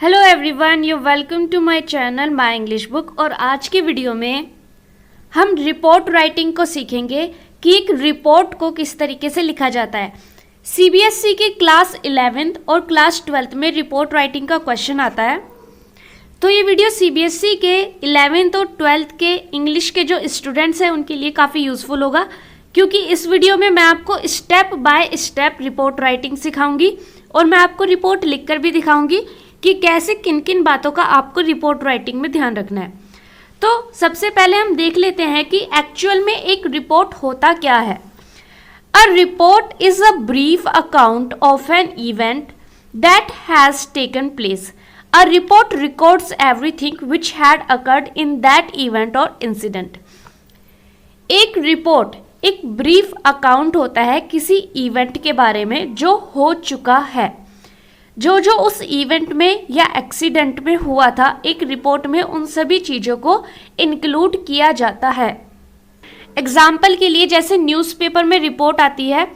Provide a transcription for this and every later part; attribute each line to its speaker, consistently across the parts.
Speaker 1: Hello everyone, you welcome to my channel my English book. और आज की video में हम रिपोर्ट राइटिंग को सीखेंगे कि एक रिपोर्ट को किस तरीके से लिखा जाता है। सीबीएसई के क्लास 11th और क्लास 12th में रिपोर्ट राइटिंग का क्वेश्चन आता है। तो ये वीडियो सीबीएसई के 11th और 12th के इंग्लिश के जो स्टूडेंट्स हैं उनके लिए काफ़ी यूज़फुल होगा, क्योंकि इस वीडियो में मैं आपको step by step report writing सिखाऊंगी और मैं आपको रिपोर्ट लिखकर भी दिखाऊंगी कि कैसे किन किन बातों का आपको रिपोर्ट राइटिंग में ध्यान रखना है। तो सबसे पहले हम देख लेते हैं कि एक्चुअल में एक रिपोर्ट होता क्या है। A report is a brief account of an event that has taken place. A report records everything which had occurred in that event और इंसिडेंट। एक रिपोर्ट एक ब्रीफ अकाउंट होता है किसी इवेंट के बारे में जो हो चुका है, जो उस इवेंट में या एक्सीडेंट में हुआ था। एक रिपोर्ट में उन सभी चीज़ों को इंक्लूड किया जाता है। एग्जाम्पल के लिए, जैसे न्यूज़पेपर में रिपोर्ट आती है,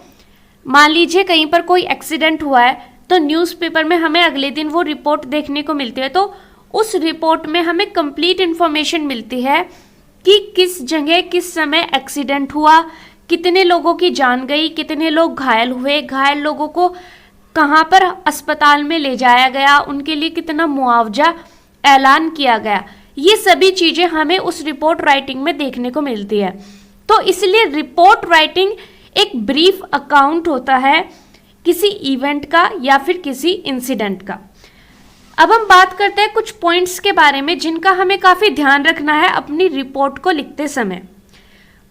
Speaker 1: मान लीजिए कहीं पर कोई एक्सीडेंट हुआ है तो न्यूज़पेपर में हमें अगले दिन वो रिपोर्ट देखने को मिलती है। तो उस रिपोर्ट में हमें कंप्लीट इन्फॉर्मेशन मिलती है कि किस जगह किस समय एक्सीडेंट हुआ, कितने लोगों की जान गई, कितने लोग घायल हुए, घायल लोगों को कहाँ पर अस्पताल में ले जाया गया, उनके लिए कितना मुआवजा ऐलान किया गया। ये सभी चीज़ें हमें उस रिपोर्ट राइटिंग में देखने को मिलती है। तो इसलिए रिपोर्ट राइटिंग एक ब्रीफ अकाउंट होता है किसी इवेंट का या फिर किसी इंसिडेंट का। अब हम बात करते हैं कुछ पॉइंट्स के बारे में जिनका हमें काफ़ी ध्यान रखना है अपनी रिपोर्ट को लिखते समय।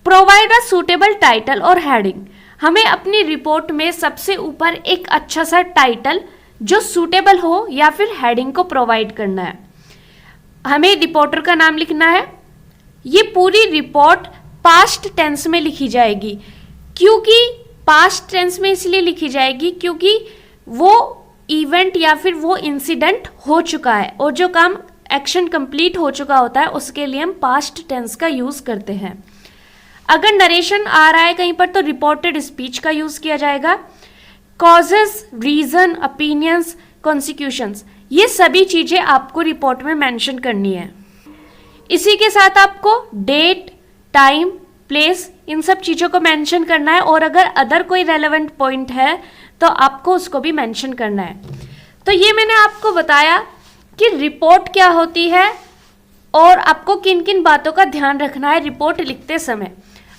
Speaker 1: प्रोवाइड अ सूटेबल टाइटल और हेडिंग। हमें अपनी रिपोर्ट में सबसे ऊपर एक अच्छा सा टाइटल जो सूटेबल हो या फिर हेडिंग को प्रोवाइड करना है। हमें रिपोर्टर का नाम लिखना है। ये पूरी रिपोर्ट पास्ट टेंस में लिखी जाएगी। क्योंकि पास्ट टेंस में इसलिए लिखी जाएगी क्योंकि वो इवेंट या फिर वो इंसिडेंट हो चुका है और जो काम एक्शन कंप्लीट हो चुका होता है उसके लिए हम पास्ट टेंस का यूज़ करते हैं। अगर नरेशन आ रहा है कहीं पर तो रिपोर्टेड स्पीच का यूज़ किया जाएगा। कॉजेस, रीज़न, ओपिनियंस, कॉन्सिक्यूशंस, ये सभी चीज़ें आपको रिपोर्ट में मेंशन करनी है। इसी के साथ आपको डेट, टाइम, प्लेस, इन सब चीज़ों को मेंशन करना है। और अगर अदर कोई रेलेवेंट पॉइंट है तो आपको उसको भी मेंशन करना है। तो ये मैंने आपको बताया कि रिपोर्ट क्या होती है और आपको किन किन बातों का ध्यान रखना है रिपोर्ट लिखते समय।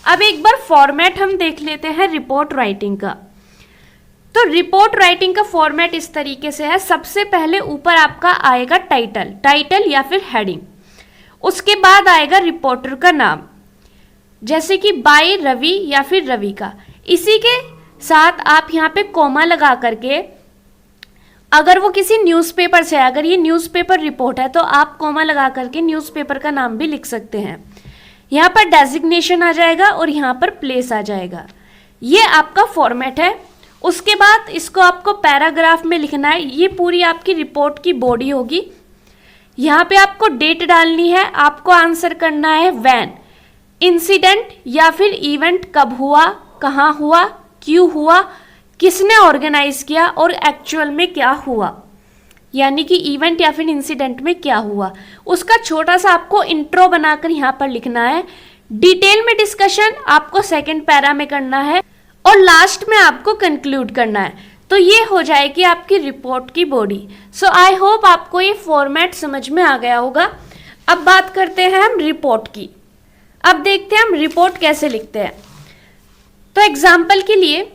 Speaker 1: अब एक बार फॉर्मेट हम देख लेते हैं रिपोर्ट राइटिंग का। तो रिपोर्ट राइटिंग का फॉर्मेट इस तरीके से है। सबसे पहले ऊपर आपका आएगा टाइटल या फिर हेडिंग। उसके बाद आएगा रिपोर्टर का नाम, जैसे कि बाय रवि या फिर रवि का। इसी के साथ आप यहाँ पे कोमा लगा करके, अगर वो किसी न्यूज़पेपर से है, अगर ये न्यूज़पेपर रिपोर्ट है तो आप कोमा लगा करके न्यूज़पेपर का नाम भी लिख सकते हैं। यहाँ पर डेजिग्नेशन आ जाएगा और यहाँ पर प्लेस आ जाएगा। ये आपका फॉर्मेट है। उसके बाद इसको आपको पैराग्राफ में लिखना है। ये पूरी आपकी रिपोर्ट की बॉडी होगी। यहाँ पे आपको डेट डालनी है। आपको आंसर करना है व्हेन। इंसिडेंट या फिर इवेंट कब हुआ, कहाँ हुआ, क्यों हुआ, किसने ऑर्गेनाइज किया और एक्चुअल में क्या हुआ, यानी कि इवेंट या फिर इंसिडेंट में क्या हुआ। उसका छोटा सा आपको इंट्रो बनाकर यहाँ पर लिखना है। डिटेल में डिस्कशन आपको सेकंड पैरा में करना है और लास्ट में आपको कंक्लूड करना है। तो ये हो जाएगी आपकी रिपोर्ट की बॉडी। सो आई होप आपको ये फॉर्मेट समझ में आ गया होगा। अब बात करते हैं हम रिपोर्ट की। अब देखते हैं हम रिपोर्ट कैसे लिखते हैं। तो एग्जाम्पल के लिए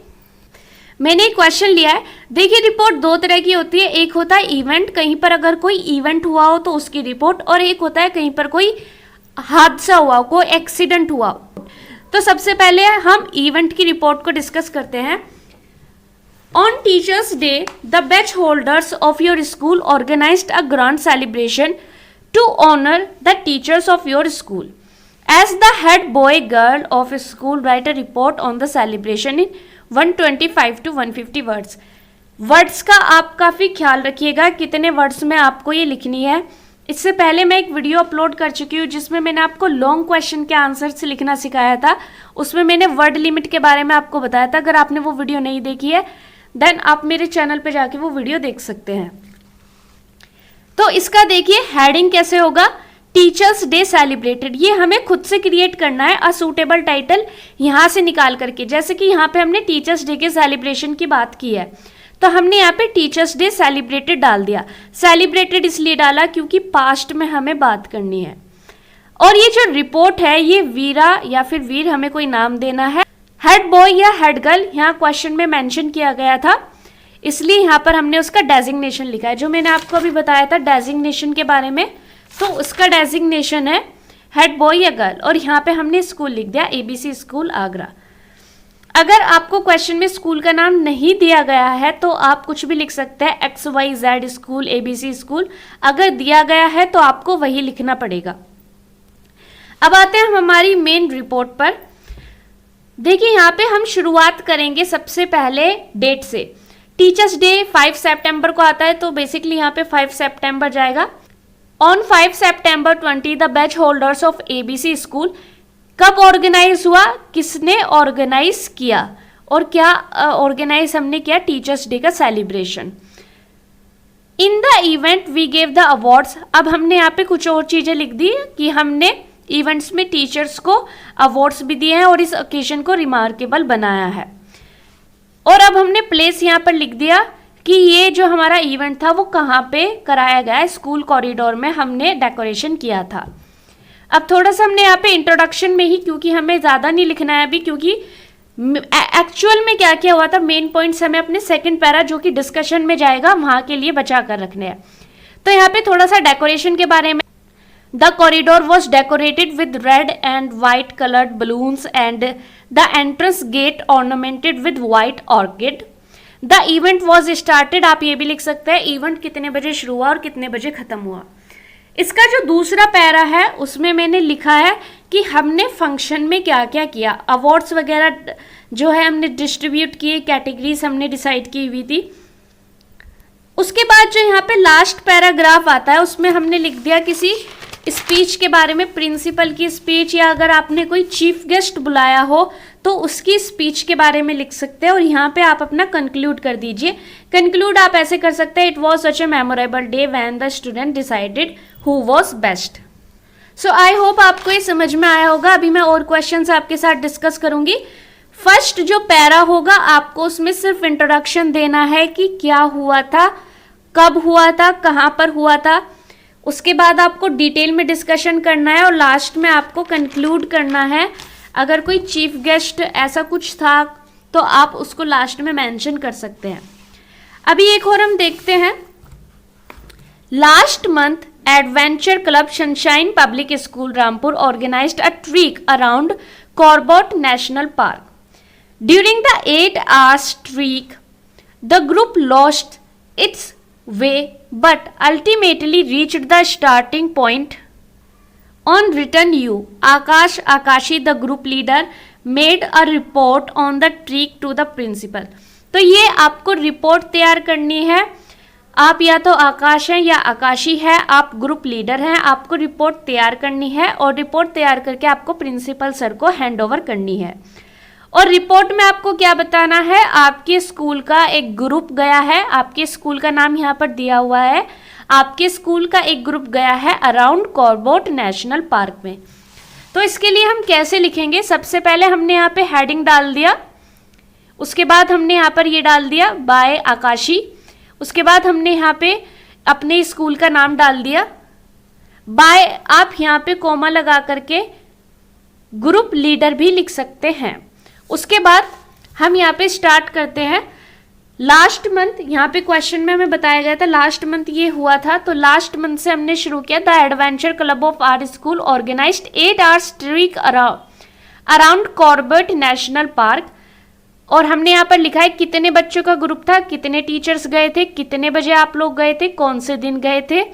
Speaker 1: मैंने एक क्वेश्चन लिया है। देखिए, रिपोर्ट दो तरह की होती है। एक होता है इवेंट, कहीं पर अगर कोई इवेंट हुआ हो तो उसकी रिपोर्ट, और एक होता है कहीं पर कोई हादसा हुआ हो, कोई एक्सीडेंट हुआ हो। तो सबसे पहले हम इवेंट की रिपोर्ट को डिस्कस करते हैं। On teachers day the batch holders of your school organised a grand celebration to honour the teachers of your school. As the head boy girl of a school write a report on the celebration in 125 to 150 words। Words का आप काफ़ी ख्याल रखिएगा कितने words में आपको ये लिखनी है। इससे पहले मैं एक वीडियो अपलोड कर चुकी हूँ जिसमें मैंने आपको लॉन्ग क्वेश्चन के आंसर से लिखना सिखाया था। उसमें मैंने वर्ड लिमिट के बारे में आपको बताया था। अगर आपने वो वीडियो नहीं देखी है देन आप मेरे चैनल पे जाके वो वीडियो देख सकते हैं। तो तो इसका देखिए हेडिंग कैसे होगा, टीचर्स डे सेलिब्रेटेड। ये हमें खुद से क्रिएट करना है, असूटेबल टाइटल यहाँ से निकाल करके। जैसे कि यहाँ पे हमने टीचर्स डे के सेलिब्रेशन की बात की है, तो हमने यहाँ पे टीचर्स डे सेलिब्रेटेड डाल दिया। सेलिब्रेटेड इसलिए डाला क्योंकि पास्ट में हमें बात करनी है। और ये जो रिपोर्ट है, ये वीरा या फिर वीर, हमें कोई नाम देना है। हेड बॉय या हेड गर्ल यहाँ क्वेश्चन में मेंशन किया गया था, इसलिए यहाँ पर हमने उसका डेजिग्नेशन लिखा है। जो मैंने आपको अभी बताया था डेजिग्नेशन के बारे में, तो उसका डेजिग्नेशन है हेड बॉय या गर्ल। और यहाँ पे हमने स्कूल लिख दिया ABC स्कूल आगरा। अगर आपको क्वेश्चन में स्कूल का नाम नहीं दिया गया है तो आप कुछ भी लिख सकते हैं, XYZ स्कूल, ABC स्कूल। अगर दिया गया है तो आपको वही लिखना पड़ेगा। अब आते हैं हम हमारी मेन रिपोर्ट पर। देखिए यहाँ पे हम शुरुआत करेंगे सबसे पहले डेट से। टीचर्स डे 5 सितंबर को आता है, तो बेसिकली यहाँ पे 5 सितंबर जाएगा। ऑन 5 सितंबर 20 the batch holders of ABC school. कब ऑर्गेनाइज हुआ, किसने ऑर्गेनाइज किया, और क्या ऑर्गेनाइज हमने किया, टीचर्स डे का celebration. In the event we gave the awards. अब हमने यहाँ पे कुछ और चीजें लिख दी कि हमने इवेंट्स में टीचर्स को अवार्ड्स भी दिए हैं और इस ओकेजन को रिमार्केबल बनाया है। और अब हमने प्लेस यहाँ पर लिख दिया कि ये जो हमारा इवेंट था वो कहाँ पे कराया गया है, स्कूल कॉरिडोर में हमने डेकोरेशन किया था। अब थोड़ा सा हमने यहाँ पे इंट्रोडक्शन में ही, क्योंकि हमें ज़्यादा नहीं लिखना है अभी, क्योंकि एक्चुअल में क्या क्या हुआ था, मेन पॉइंट्स हमें अपने सेकंड पैरा जो कि डिस्कशन में जाएगा वहाँ के लिए बचा कर रखने हैं। तो यहाँ पे थोड़ा सा डेकोरेशन के बारे में, the corridor was decorated with red and white coloured balloons and the entrance gate ornamented with white orchid. The event was started, आप ये भी लिख सकते हैं इवेंट कितने बजे शुरू हुआ और कितने बजे खत्म हुआ। इसका जो दूसरा पैरा है उसमें मैंने लिखा है कि हमने फंक्शन में क्या क्या किया, अवार्ड्स वगैरह जो है हमने डिस्ट्रीब्यूट किए, कैटेगरीज हमने डिसाइड की हुई थी। उसके बाद जो यहाँ पे लास्ट पैराग्राफ आता है उसमें हमने लिख दिया किसी स्पीच के बारे में, प्रिंसिपल की स्पीच, या अगर आपने कोई चीफ गेस्ट बुलाया हो तो उसकी स्पीच के बारे में लिख सकते हैं। और यहाँ पे आप अपना कंक्लूड कर दीजिए। कंक्लूड आप ऐसे कर सकते हैं, it was such A memorable day when the student decided who was best. So I hope आपको ये समझ में आया होगा। अभी मैं और क्वेश्चंस आपके साथ डिस्कस करूंगी। फर्स्ट जो पैरा होगा आपको उसमें सिर्फ इंट्रोडक्शन देना है कि क्या हुआ था, कब हुआ था, कहाँ पर हुआ था। उसके बाद आपको डिटेल में डिस्कशन करना है और लास्ट में आपको कंक्लूड करना है। अगर कोई चीफ गेस्ट ऐसा कुछ था तो आप उसको लास्ट में मेंशन कर सकते हैं। अभी एक और हम देखते हैं। Last month adventure club sunshine public school Rampur organised a trek around Corbett national park. During the 8 hours trek the group lost its way but ultimately reached the starting point. On return Akash Akashi, the group leader, made a report on the trek to the principal. तो ये आपको report तैयार करनी है। आप या तो आकाश हैं या आकाशी है, आप ग्रुप लीडर हैं, आपको रिपोर्ट तैयार करनी है और रिपोर्ट तैयार करके आपको प्रिंसिपल सर को हैंड ओवर करनी है। और रिपोर्ट में आपको क्या बताना है, आपके स्कूल का एक ग्रुप गया है, आपके स्कूल का नाम यहाँ पर दिया हुआ है, आपके स्कूल का एक ग्रुप गया है अराउंड कॉर्बेट नेशनल पार्क में। तो इसके लिए हम कैसे लिखेंगे, सबसे पहले हमने यहाँ पे हेडिंग डाल दिया, उसके बाद हमने यहाँ पर ये डाल दिया बाय आकाशी, उसके बाद हमने यहाँ पे अपने स्कूल का नाम डाल दिया बाय, आप यहाँ पे कोमा लगा करके ग्रुप लीडर भी लिख सकते हैं। उसके बाद हम यहाँ पे स्टार्ट करते हैं। लास्ट मंथ यहाँ पे क्वेश्चन में हमें बताया गया था लास्ट मंथ ये हुआ था, तो लास्ट मंथ से हमने शुरू किया। The adventure club of our school organised 8 hours trek around Corbett national park. और हमने यहाँ पर लिखा है कितने बच्चों का ग्रुप था, कितने टीचर्स गए थे, कितने बजे आप लोग गए थे, कौन से दिन गए थे।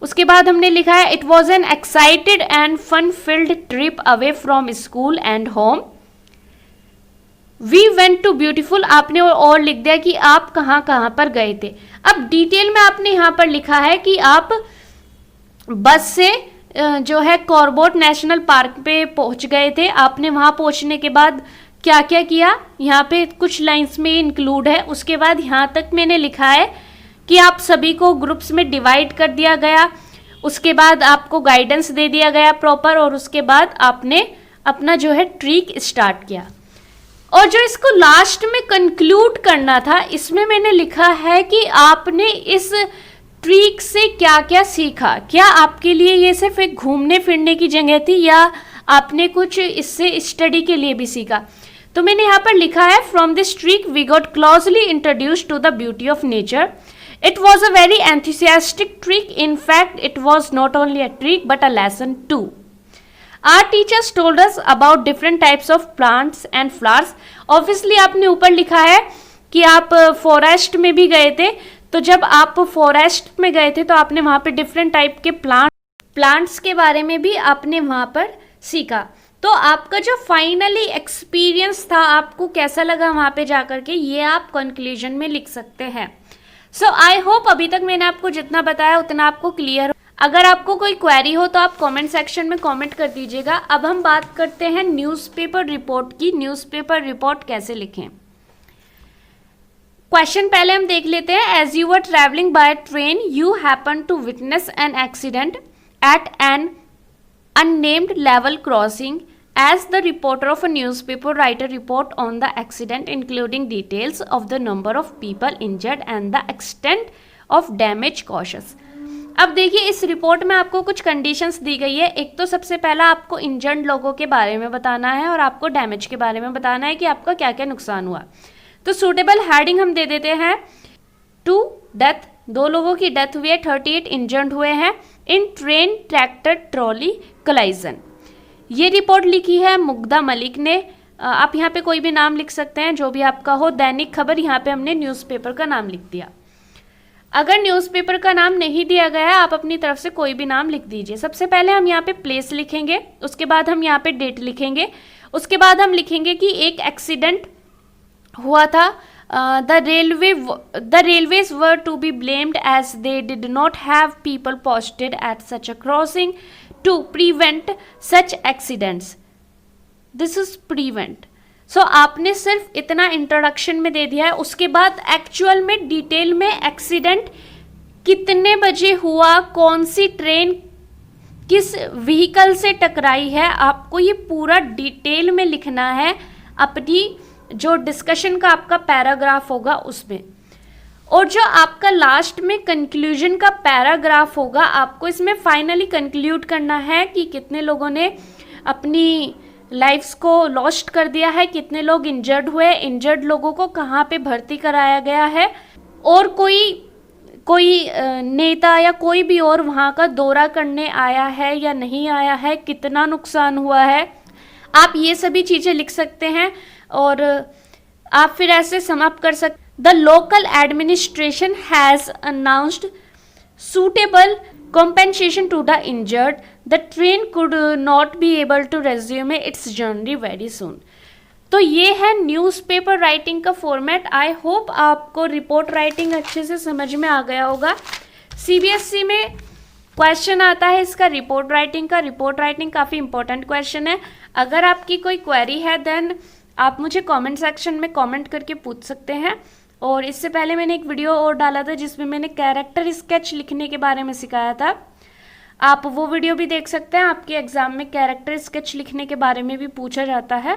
Speaker 1: उसके बाद हमने लिखा है it was an excited and fun filled trip away from school and home. We went to beautiful, आपने और लिख दिया कि आप कहाँ कहाँ पर गए थे। अब डिटेल में आपने यहाँ पर लिखा है कि आप बस से जो है कॉर्बेट नेशनल पार्क पे पहुँच गए थे। आपने वहाँ पहुँचने के बाद क्या क्या किया, यहाँ पे कुछ लाइंस में इंक्लूड है। उसके बाद यहाँ तक मैंने लिखा है कि आप सभी को ग्रुप्स में डिवाइड कर दिया गया, उसके बाद आपको गाइडेंस दे दिया गया प्रॉपर, और उसके बाद आपने अपना जो है ट्रिक स्टार्ट किया। और जो इसको लास्ट में कंक्लूड करना था, इसमें मैंने लिखा है कि आपने इस ट्रिक से क्या क्या सीखा। क्या आपके लिए ये सिर्फ एक घूमने फिरने की जगह थी या आपने कुछ इससे स्टडी के लिए भी सीखा? तो मैंने यहाँ पर लिखा है, from this trek we got closely introduced to the beauty of nature. It was a very enthusiastic trick. In fact, it was not only a trick but a lesson too. Our teachers told us about different types of plants and flowers. Obviously, आपने ऊपर लिखा है कि आप forest में भी गए थे, तो जब आप फॉरेस्ट में गए थे तो आपने वहाँ पे डिफरेंट टाइप के प्लांट्स के बारे में भी आपने वहाँ पर सीखा। तो आपका जो फाइनली एक्सपीरियंस था, आपको कैसा लगा वहाँ पे जाकर के, ये आप कंक्लूजन में लिख सकते हैं। सो आई होप अभी तक मैंने आपको जितना बताया उतना आपको क्लियर हो। अगर आपको कोई क्वेरी हो तो आप कमेंट सेक्शन में कमेंट कर दीजिएगा। अब हम बात करते हैं न्यूज़पेपर रिपोर्ट की। न्यूज़पेपर रिपोर्ट कैसे लिखें? क्वेश्चन पहले हम देख लेते हैं। As you were travelling by train you happen to witness an accident at an unnamed level crossing. As the reporter of a newspaper, write a report on the accident including details of the number of people injured and the extent of damage caused. अब देखिए, इस report में आपको कुछ conditions दी गई है। एक तो सबसे पहला आपको इंजर्ड लोगों के बारे में बताना है और आपको डैमेज के बारे में बताना है कि आपका क्या क्या नुकसान हुआ। तो सूटेबल हेडिंग हम दे देते हैं, 2 डेथ, 2 लोगों की डेथ हुई है, 38 इंजर्ड हुए हैं इन ट्रेन ट्रैक्टर ट्रॉली कोलाइजन। ये रिपोर्ट लिखी है मुग्धा मलिक ने। आप यहाँ पे कोई भी नाम लिख सकते हैं, जो भी आपका हो। दैनिक खबर, यहाँ पे हमने न्यूज़पेपर का नाम लिख दिया। अगर न्यूज़पेपर का नाम नहीं दिया गया है, आप अपनी तरफ से कोई भी नाम लिख दीजिए। सबसे पहले हम यहाँ पे प्लेस लिखेंगे, उसके बाद हम यहाँ पे डेट लिखेंगे, उसके बाद हम लिखेंगे कि एक एक्सीडेंट हुआ था। The railways were to be blamed as they did not have people posted at such a crossing to prevent such accidents. This is prevent. So आपने सिर्फ इतना इंट्रोडक्शन में दे दिया है। उसके बाद एक्चुअल में डिटेल में एक्सीडेंट कितने बजे हुआ, कौन सी ट्रेन किस व्हीकल से टकराई है, आपको ये पूरा डिटेल में लिखना है अपनी जो डिस्कशन का आपका पैराग्राफ होगा उसमें। और जो आपका लास्ट में कंक्लूजन का पैराग्राफ होगा, आपको इसमें फाइनली कंक्लूड करना है कि कितने लोगों ने अपनी लाइफ्स को लॉस्ट कर दिया है, कितने लोग इंजर्ड हुए, इंजर्ड लोगों को कहाँ पे भर्ती कराया गया है, और कोई नेता या कोई भी और वहाँ का दौरा करने आया है या नहीं आया है, कितना नुकसान हुआ है। आप ये सभी चीज़ें लिख सकते हैं और आप फिर ऐसे समाप्त कर सकते। The local administration has announced suitable compensation to the injured. The train could not be able to resume its journey very soon. तो ये है न्यूज़पेपर राइटिंग का फॉर्मेट। आई होप आपको रिपोर्ट राइटिंग अच्छे से समझ में आ गया होगा। सीबीएसई में क्वेश्चन आता है इसका रिपोर्ट राइटिंग का। रिपोर्ट राइटिंग काफ़ी इंपॉर्टेंट क्वेश्चन है। अगर आपकी कोई क्वेरी है देन आप मुझे कमेंट सेक्शन में कमेंट करके पूछ सकते हैं। और इससे पहले मैंने एक वीडियो और डाला था जिसमें मैंने कैरेक्टर स्केच लिखने के बारे में सिखाया था, आप वो वीडियो भी देख सकते हैं। आपके एग्जाम में कैरेक्टर स्केच लिखने के बारे में भी पूछा जाता है।